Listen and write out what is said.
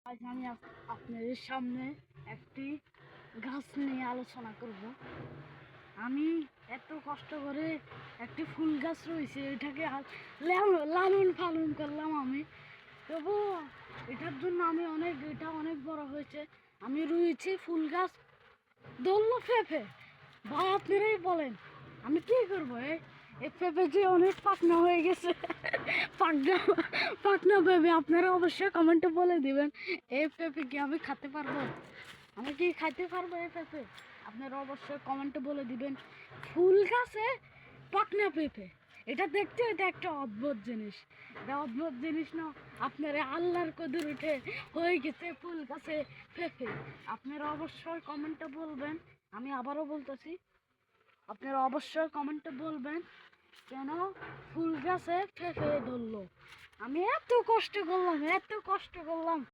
আজ আমি আপনাদের সামনে একটি গাছ নিয়ে আলোচনা করব। আমি এত কষ্ট করে একটি ফুল গাছ রয়েছে, এটাকে লালন পালন করলাম আমি। তবু এটার জন্য এটা অনেক বড় হয়েছে। আমি রুইছি ফুল গাছ, ধরলো পেঁপে। ভাই আপনারাই বলেন আমি কি করবো? এই পেঁপে যে অনেক পাকনা হয়ে গেছে। পাকনা পাকনা পেঁপে আপনারা অবশ্যই কমেন্টে বলে দিবেন, এই পেঁপে কি আমি খেতে পারবো? আমি কি খাইতে পারবো এই পেঁপে? আপনারা অবশ্যই কমেন্টে বলে দিবেন। ফুল গাছে পাকনা পেঁপে, এটা দেখতে এটা একটা অদ্ভুত জিনিস। এটা অদ্ভুত জিনিস না, আপনারা আল্লাহর কদর উঠে হয়ে গেছে ফুল গাছে পেঁপে। আপনারা অবশ্যই কমেন্টে বলবেন। আমি আবারও বলতেছি, আপনারা অবশ্যই কমেন্টে বলবেন কেন ফুল গাছে পেঁপে ধরলো। আমি এত কষ্ট করলাম, এত কষ্ট করলাম।